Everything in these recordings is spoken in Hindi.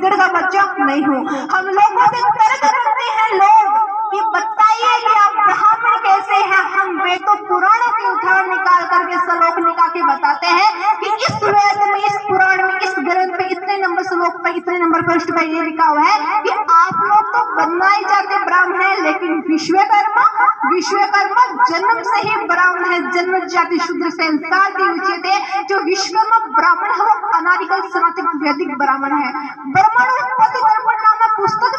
गीदड़ का बच्चा नहीं हूँ। हम लोगों से तर्क करते हैं लोग कि बताइए कि आप ब्राह्मण कैसे हैं। हम वे तो पुराणों के उदाहरण निकाल करके श्लोक निकाल के बताते हैं कि इस वेद में, इस पुराण में, इस ग्रंथ में इतने नंबर श्लोक पे, इतने नंबर पृष्ठ पे ये लिखा हुआ है कि आप लोग तो बनना ही चाहते ब्राह्मण है, लेकिन विश्वकर्मा जन्म से ही ब्राह्मण है। जन्म जाति शूद्र संस्कार की उचित है। जो विश्वकर्मा ब्राह्मण है वो अनादिकाल सनातन वैदिक ब्राह्मण है। ब्राह्मण उत्पत्ति दर्पण नामक पुस्तक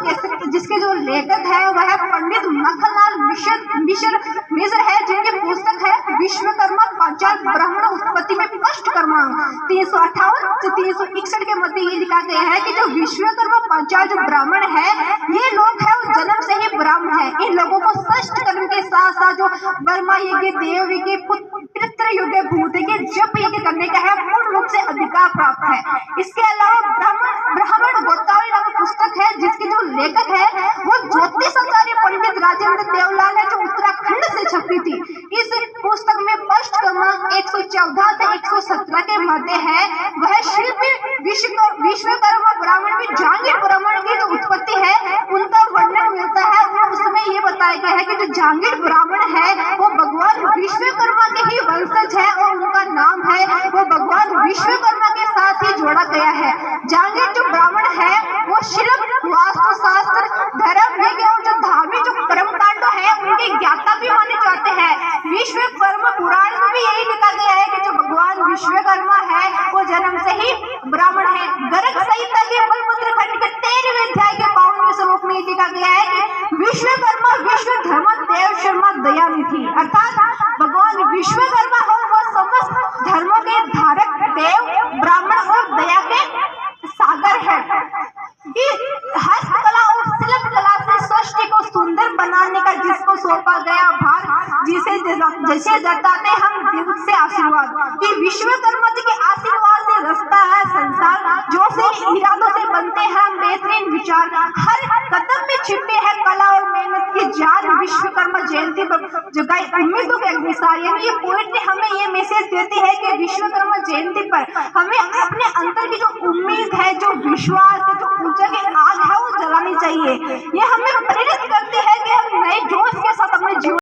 जिसके जो लेखक है वह पंडित मक्खनलाल मिश्र है, जिनकी पुस्तक है विश्वकर्मा पांचाल ब्राह्मण उत्पत्ति में स्पष्ट क्रमांक 358 से 361 के मध्य ये लिखा गया है कि जो विश्वकर्मा पांचाल जो ब्राह्मण है, ये लोग है वो जन्म से ही ब्राह्मण है। इन लोगों को षष्ठ कर्म के साथ साथ जो ब्रह्मा यज्ञ, देव यज्ञ, पितृ यज्ञ, भूत यज्ञ, जप यज्ञ करने का है पूर्ण रूप से अधिकार प्राप्त है। इसके अलावा ब्राह्मण गोतावली नामक पुस्तक है जिसके जो लेखक है वो ज्योतिष आचार्य पंडित राजेंद्र देवलाल है, जो उत्तराखंड से छपी थी। इस पुस्तक में स्पष्ट क्रमांक 114 से 117 के मध्य है। वह शिल्पी विश्वकर्मा ब्राह्मण में जहांगीर ब्राह्मण की जो उत्पत्ति है उनका वर्णन मिलता है। उसमें ये बताया गया है कि जो जहांगीर ब्राह्मण है वो भगवान विश्वकर्मा के ही वंशज है और उनका नाम है वो भगवान विश्वकर्मा के साथ ही जोड़ा गया है। जहांगीर जो ब्राह्मण है वो शिल्प, वास्तु शास्त्र, धर्म यज्ञ और जो धार्मिक जो कर्मकांड है उनके ज्ञाता भी माने जाते हैं। विश्वकर्मा पुराण में भी यही लिखा गया है कि जो भगवान विश्वकर्मा है वो जन्म से ही ब्राह्मण है। गर्ग संहिता के बलपत्र खंड के 13वें अध्याय के 52वें श्लोक में लिखा गया है कि विश्वकर्मा विश्व धर्म देव शर्मा दयानिधि, अर्थात भगवान विश्वकर्मा हो वो समस्त धर्मों के धारक देव, ब्राह्मण और दया के सागर है। हस्तकला और शिल्प कला से सृष्टि को सुंदर बनाने का जिसको सौंपा गया भार, जैसे जताते हम दिल से आशीर्वाद कि विश्वकर्मा जी के आशीर्वाद से रचता है संसार, जो से इरादों से बनते हैं बेहतरीन विचार, हर कदम में छिपे है कला और मेहनत की जान। विश्वकर्मा जयंती पर जगाई उम्मीदों के अग्निसार, यानी ये पोएट्री हमें ये मैसेज देती है कि विश्वकर्मा जयंती पर हमें अपने अंदर की जो उम्मीद है, जो विश्वास है, जो ऊर्जा की आग है वो जलानी चाहिए। ये हमें प्रेरित करती है कि हम नए जोश के साथ अपने जीवन